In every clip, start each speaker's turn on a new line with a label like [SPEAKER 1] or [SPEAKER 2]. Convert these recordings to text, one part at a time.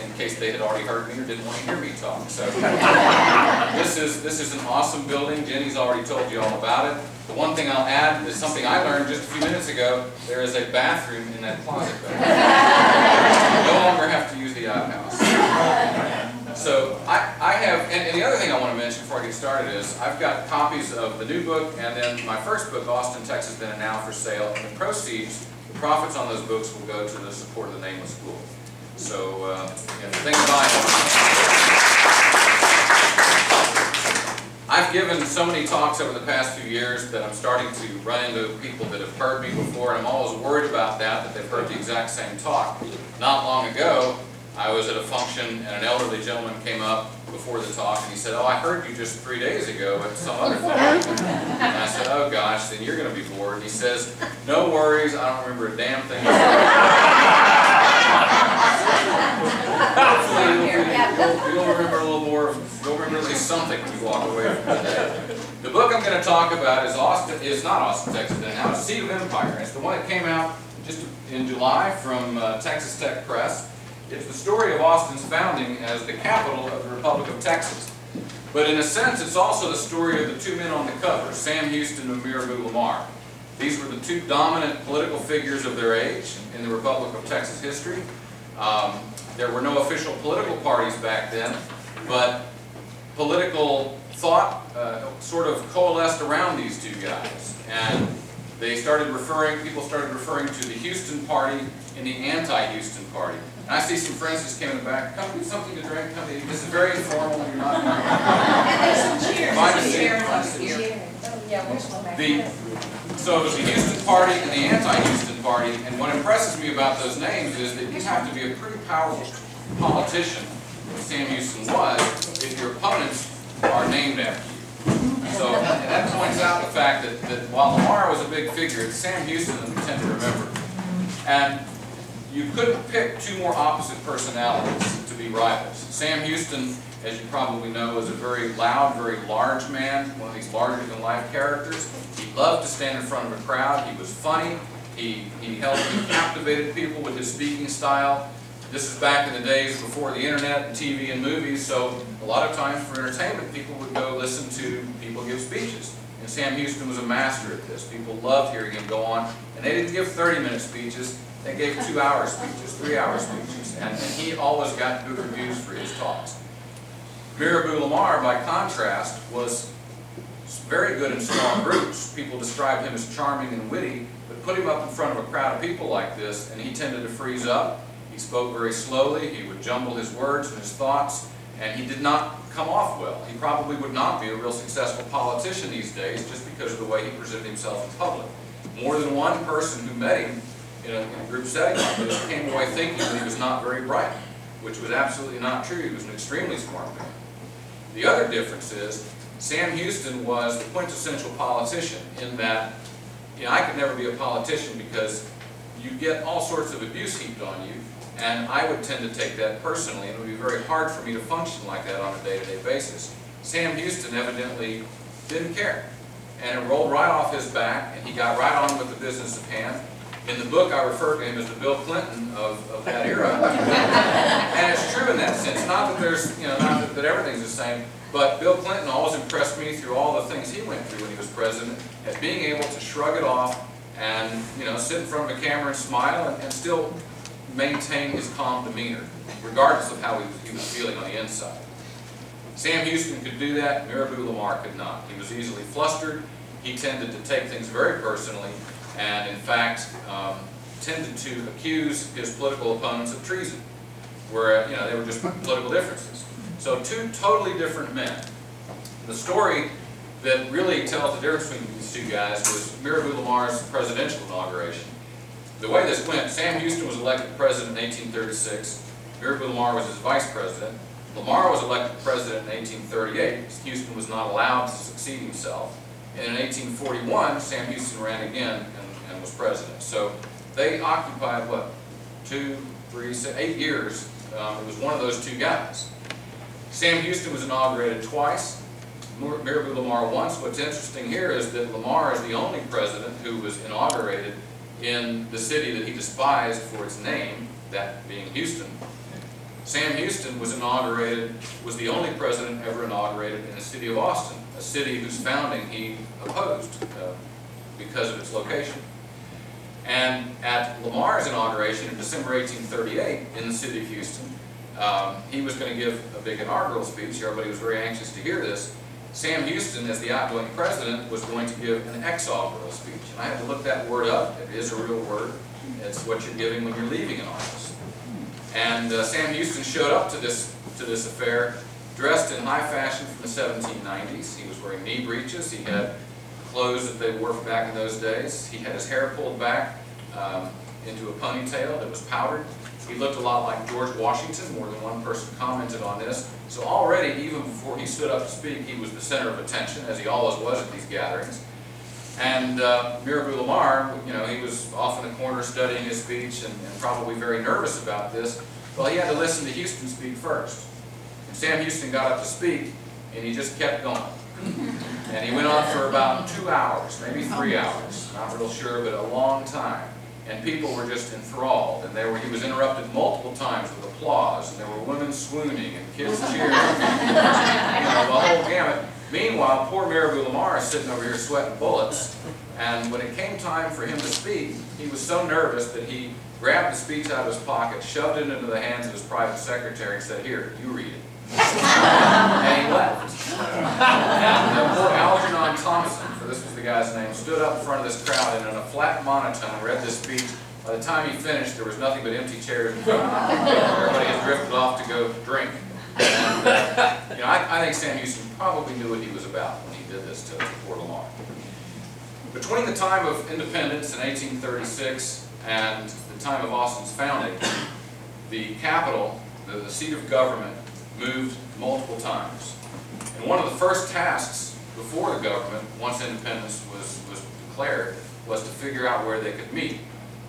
[SPEAKER 1] in case they had already heard me or didn't want to hear me talk. So this is an awesome building. Jenny's already told you all about it. The one thing I'll add is something I learned just a few minutes ago. There is a bathroom in that closet back there. No longer have to use the outhouse. So I have, and the other thing I want to mention before I get started is I've got copies of the new book and then my first book, Austin, Texas, Then and Now, for sale. And the proceeds, the profits on those books will go to the support of the Nameless School. So the thing I've given so many talks over the past few years that I'm starting to run into people that have heard me before, and I'm always worried about that they've heard the exact same talk. Not long ago, I was at a function and an elderly gentleman came up before the talk and he said, "Oh, I heard you just 3 days ago at some other thing." And I said, "Oh gosh, then you're going to be bored." And he says, "No worries, I don't remember a damn thing." Hopefully you'll remember a little more, you'll remember at least something when you walk away from today. The book I'm going to talk about is not Austin, Texas, Then and Now. It's Seat of Empire. It's the one that came out just in July from Texas Tech Press. It's the story of Austin's founding as the capital of the Republic of Texas. But in a sense, it's also the story of the two men on the cover, Sam Houston and Mirabeau Lamar. These were the two dominant political figures of their age in the Republic of Texas history. There were no official political parties back then, but political thought sort of coalesced around these two guys. And people started referring to the Houston Party and the anti-Houston Party. And I see some friends just came in the back. "Come get something to drink. Come eat." This is very informal. You're not.
[SPEAKER 2] And there's some cheers.
[SPEAKER 1] Find a seat. So it was the Houston Party and the anti-Houston Party, and what impresses me about those names is that you have to be a pretty powerful politician, as Sam Houston was, if your opponents are named after you. So and that points out the fact that while Lamar was a big figure, it's Sam Houston that we tend to remember. And you couldn't pick two more opposite personalities to be rivals. Sam Houston, as you probably know, was a very loud, very large man, one of these larger-than-life characters. He loved to stand in front of a crowd. He was funny. He captivated people with his speaking style. This is back in the days before the internet and TV and movies, so a lot of times for entertainment, people would go listen to people give speeches. And Sam Houston was a master at this. People loved hearing him go on, and they didn't give 30-minute speeches. They gave 2-hour speeches, 3-hour speeches, and he always got good reviews for his talks. Mirabeau Lamar, by contrast, was very good in small groups. People described him as charming and witty, but put him up in front of a crowd of people like this, and he tended to freeze up. He spoke very slowly. He would jumble his words and his thoughts, and he did not come off well. He probably would not be a real successful politician these days just because of the way he presented himself in public. More than one person who met him in a group setting like this came away thinking that he was not very bright, which was absolutely not true. He was an extremely smart man. The other difference is Sam Houston was the quintessential politician in that, I could never be a politician because you get all sorts of abuse heaped on you, and I would tend to take that personally, and it would be very hard for me to function like that on a day-to-day basis. Sam Houston evidently didn't care, and it rolled right off his back, and he got right on with the business at hand. In the book, I refer to him as the Bill Clinton of that era, and it's true in that sense. Not that there's, not that everything's the same, but Bill Clinton always impressed me through all the things he went through when he was president, at being able to shrug it off and sit in front of a camera and smile and still maintain his calm demeanor, regardless of how he was feeling on the inside. Sam Houston could do that. Mirabeau Lamar could not. He was easily flustered. He tended to take things very personally, and in fact tended to accuse his political opponents of treason, where they were just political differences. So two totally different men. The story that really tells the difference between these two guys was Mirabeau Lamar's presidential inauguration. The way this went, Sam Houston was elected president in 1836. Mirabeau Lamar was his vice president. Lamar was elected president in 1838. Houston was not allowed to succeed himself. And in 1841, Sam Houston ran again and was president. So they occupied, 2, 3, 6, 8 years. It was one of those two guys. Sam Houston was inaugurated twice. Mirabeau Lamar once. What's interesting here is that Lamar is the only president who was inaugurated in the city that he despised for its name, that being Houston. Sam Houston was the only president ever inaugurated in the city of Austin, a city whose founding he opposed because of its location. And at Lamar's inauguration in December 1838 in the city of Houston, he was going to give a big inaugural speech. Everybody was very anxious to hear this. Sam Houston, as the outgoing president, was going to give an exaugural speech. And I had to look that word up. It is a real word. It's what you're giving when you're leaving an office. And Sam Houston showed up to this affair dressed in high fashion from the 1790s. He was wearing knee breeches. He had clothes that they wore back in those days. He had his hair pulled back into a ponytail that was powdered. He looked a lot like George Washington. More than one person commented on this. So already, even before he stood up to speak, he was the center of attention, as he always was at these gatherings. And Mirabeau Lamar, he was off in the corner studying his speech and probably very nervous about this. Well, he had to listen to Houston speak first. And Sam Houston got up to speak, and he just kept going. And he went on for about 2 hours, maybe 3 hours, not real sure, but a long time. And people were just enthralled, and he was interrupted multiple times with applause, and there were women swooning and kids cheering, the whole gamut. Meanwhile, poor Mirabeau Lamar is sitting over here sweating bullets, and when it came time for him to speak, he was so nervous that he grabbed the speech out of his pocket, shoved it into the hands of his private secretary, and said, "Here, you read it." And he left. And poor Algernon Thompson, for this was the guy's name, stood up in front of this crowd and in a flat monotone read this speech. By the time he finished, there was nothing but empty chairs in front of him. Everybody had drifted off to go drink. And, I think Sam Houston probably knew what he was about when he did this to poor Lamar. Between the time of independence in 1836 and the time of Austin's founding, the capital, the seat of government, moved multiple times. And one of the first tasks before the government, once independence was declared, was to figure out where they could meet.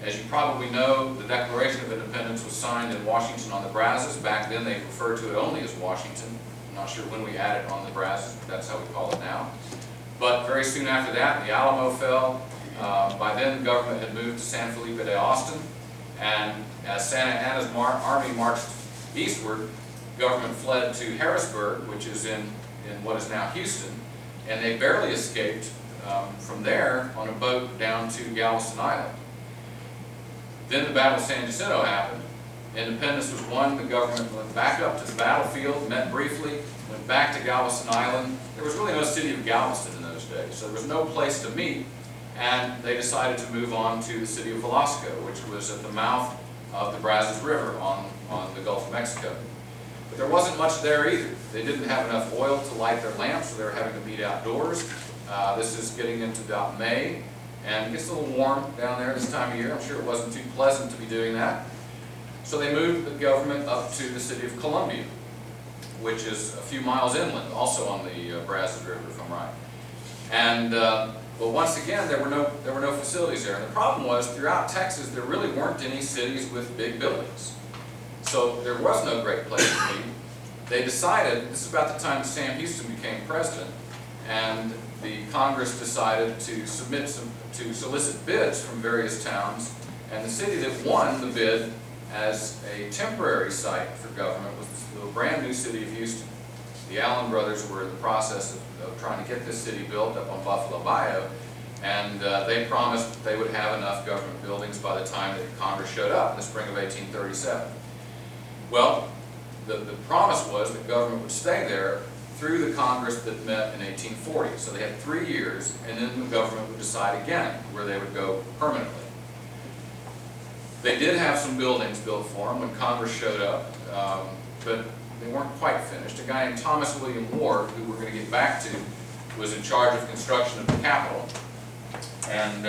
[SPEAKER 1] As you probably know, the Declaration of Independence was signed in Washington on the Brazos. Back then they referred to it only as Washington. I'm not sure when we added on the Brazos, but that's how we call it now. But very soon after that, the Alamo fell. By then the government had moved to San Felipe de Austin, and as Santa Anna's army marched eastward, government fled to Harrisburg, which is in what is now Houston, and they barely escaped from there on a boat down to Galveston Island. Then the Battle of San Jacinto happened. Independence was won. The government went back up to the battlefield, met briefly, went back to Galveston Island. There was really no city of Galveston in those days, so there was no place to meet, and they decided to move on to the city of Velasco, which was at the mouth of the Brazos River on the Gulf of Mexico. But there wasn't much there either. They didn't have enough oil to light their lamps, so they were having to meet outdoors. This is getting into about May, and it gets a little warm down there this time of year. I'm sure it wasn't too pleasant to be doing that. So they moved the government up to the city of Columbia, which is a few miles inland, also on the Brazos River, if I'm right. And well, once again, there were no facilities there. And the problem was, throughout Texas, there really weren't any cities with big buildings. So there was no great place to meet. They decided, this is about the time that Sam Houston became president, and the Congress decided to solicit bids from various towns, and the city that won the bid as a temporary site for government was the brand new city of Houston. The Allen brothers were in the process of trying to get this city built up on Buffalo Bayou, and they promised that they would have enough government buildings by the time that Congress showed up in the spring of 1837. Well, the promise was that government would stay there through the Congress that met in 1840. So they had 3 years, and then the government would decide again where they would go permanently. They did have some buildings built for them when Congress showed up, but they weren't quite finished. A guy named Thomas William Ward, who we're going to get back to, was in charge of construction of the Capitol. And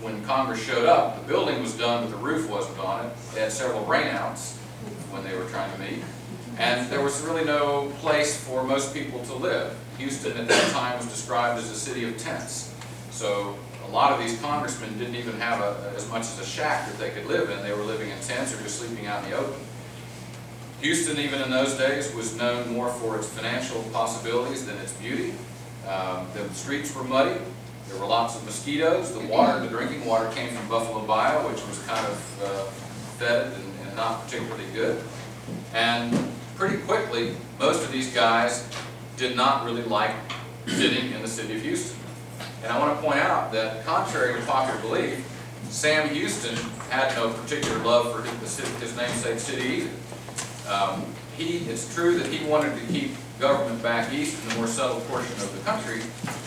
[SPEAKER 1] when Congress showed up, the building was done, but the roof wasn't on it. They had several rainouts when they were trying to meet. And there was really no place for most people to live. Houston at that time was described as a city of tents. So a lot of these congressmen didn't even have as much as a shack that they could live in. They were living in tents or just sleeping out in the open. Houston, even in those days, was known more for its financial possibilities than its beauty. The streets were muddy. There were lots of mosquitoes. The water, the drinking water, came from Buffalo Bayou, which was kind of fetid and not particularly good. And pretty quickly, most of these guys did not really like sitting in the city of Houston. And I want to point out that, contrary to popular belief, Sam Houston had no particular love for his namesake city either. It's true that he wanted to keep government back east in the more settled portion of the country,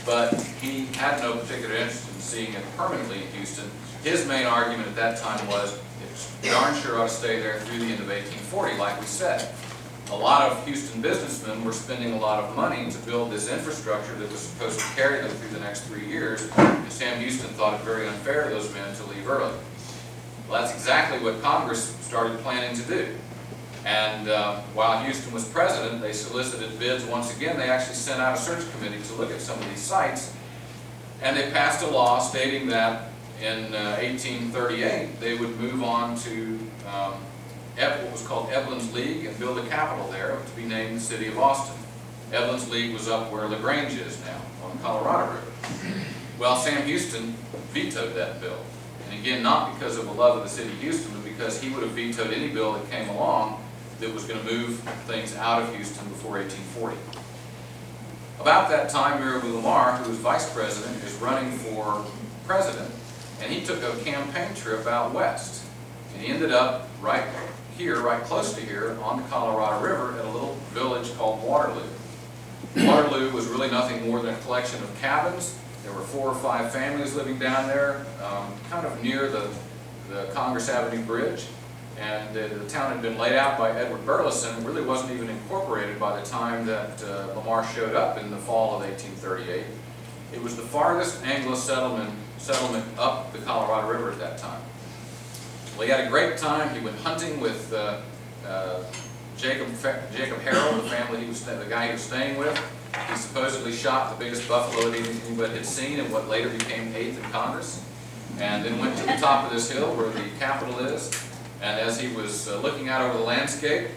[SPEAKER 1] but he had no particular interest in seeing it permanently in Houston. His main argument at that time was, it's darn sure ought to stay there through the end of 1840, like we said. A lot of Houston businessmen were spending a lot of money to build this infrastructure that was supposed to carry them through the next 3 years, and Sam Houston thought it very unfair to those men to leave early. Well, that's exactly what Congress started planning to do. And while Houston was president, they solicited bids once again. They actually sent out a search committee to look at some of these sites, and they passed a law stating that in 1838 they would move on to what was called Evelyn's League and build a capital there to be named the city of Austin. Evelyn's League was up where LaGrange is now, on the Colorado River. Well, Sam Houston vetoed that bill. And again, not because of a love of the city of Houston, but because he would have vetoed any bill that came along that was going to move things out of Houston before 1840. About that time, Mirabeau Lamar, who was vice president, is running for president, and he took a campaign trip out west. And he ended up right here, right close to here, on the Colorado River at a little village called Waterloo. Waterloo was really nothing more than a collection of cabins. There were 4 or 5 families living down there, kind of near the Congress Avenue Bridge. And the town had been laid out by Edward Burleson and really wasn't even incorporated by the time that Lamar showed up in the fall of 1838. It was the farthest Anglo settlement up the Colorado River at that time. Well, he had a great time. He went hunting with Jacob Harrell, the guy he was staying with. He supposedly shot the biggest buffalo anybody had seen in what later became 8th in Congress, and then went to the top of this hill where the Capitol is. And as he was looking out over the landscape,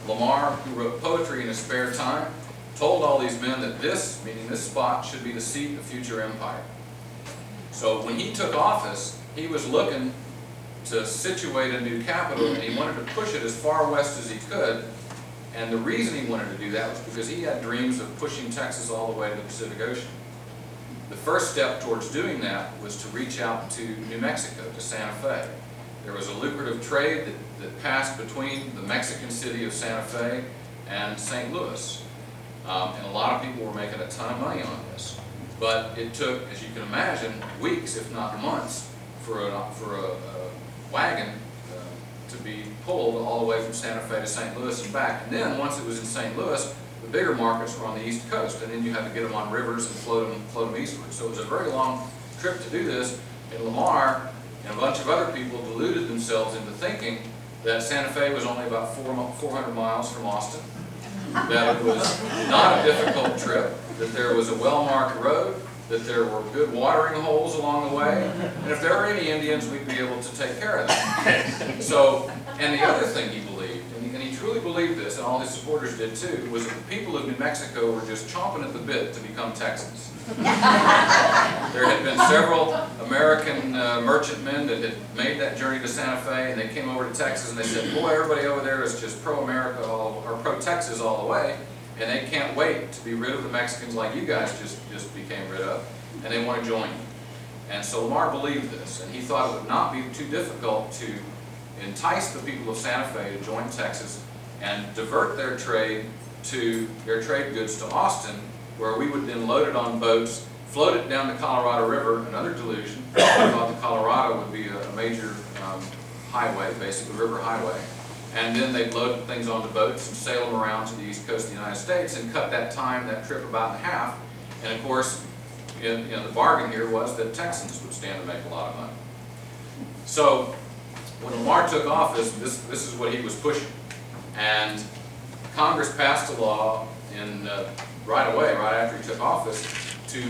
[SPEAKER 1] Lamar, who wrote poetry in his spare time, told all these men that this, meaning this spot, should be the seat of future empire. So when he took office, he was looking to situate a new capital, and he wanted to push it as far west as he could. And the reason he wanted to do that was because he had dreams of pushing Texas all the way to the Pacific Ocean. The first step towards doing that was to reach out to New Mexico, to Santa Fe. There was a lucrative trade that passed between the Mexican city of Santa Fe and St. Louis. And a lot of people were making a ton of money on this. But it took, as you can imagine, weeks, if not months, for a wagon to be pulled all the way from Santa Fe to St. Louis and back. And then, once it was in St. Louis, the bigger markets were on the East Coast, and then you had to get them on rivers and float them eastward. So it was a very long trip to do this, and Lamar and a bunch of other people deluded themselves into thinking that Santa Fe was only about 400 miles from Austin, that it was not a difficult trip, that there was a well-marked road, that there were good watering holes along the way, and if there were any Indians, we'd be able to take care of them. So, and the other thing he believed, and he truly believed this, and all his supporters did too, was that the people of New Mexico were just chomping at the bit to become Texans. There had been several American merchantmen that had made that journey to Santa Fe, and they came over to Texas and they said, boy, everybody over there is just pro-America or pro-Texas all the way, and they can't wait to be rid of the Mexicans like you guys just became rid of, and they want to join you. And so Lamar believed this, and he thought it would not be too difficult to entice the people of Santa Fe to join Texas and divert their trade goods to Austin, where we would then load it on boats, float it down the Colorado River, another delusion. We thought the Colorado would be a major highway, basically a river highway. And then they'd load things onto boats and sail them around to the east coast of the United States and cut that trip about in half. And of course, the bargain here was that Texans would stand to make a lot of money. So when Lamar took office, this is what he was pushing. And Congress passed a law right away, right after he took office, to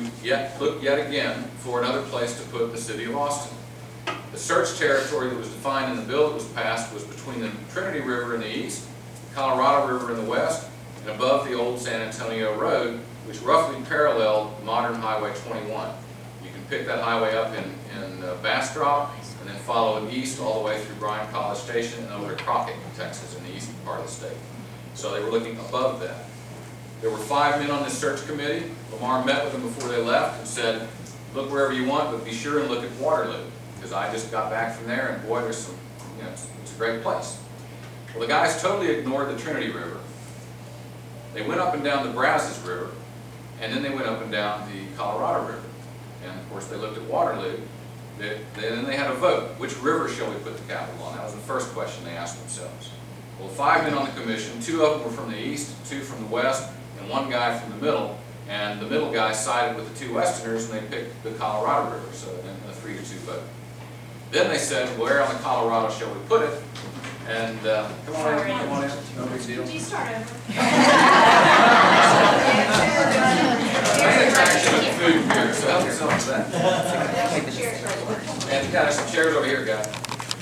[SPEAKER 1] look yet again for another place to put the city of Austin. The search territory that was defined in the bill that was passed was between the Trinity River in the east, the Colorado River in the west, and above the old San Antonio Road, which roughly paralleled modern Highway 21. You can pick that highway up in Bastrop, and then followed east all the way through Bryan College Station and over to Crockett, Texas, in the eastern part of the state. So they were looking above that. There were 5 men on this search committee. Lamar met with them before they left and said, look wherever you want, but be sure and look at Waterloo, because I just got back from there, and boy, there's some, it's a great place. Well, the guys totally ignored the Trinity River. They went up and down the Brazos River, and then they went up and down the Colorado River. And of course, they looked at Waterloo. Then they had a vote. Which river shall we put the capital on? That was the first question they asked themselves. Well, 5 men on the commission, 2 of them were from the east, 2 from the west, and 1 guy from the middle. And the middle guy sided with the 2 westerners, and they picked the Colorado River, so then a 3-2 vote. Then they said, where on the Colorado shall we put it? And come on in, no big deal.
[SPEAKER 2] Could you start over?
[SPEAKER 1] Main attraction of the food here, so help yourself with that. And yeah, there's some chairs over here, guys.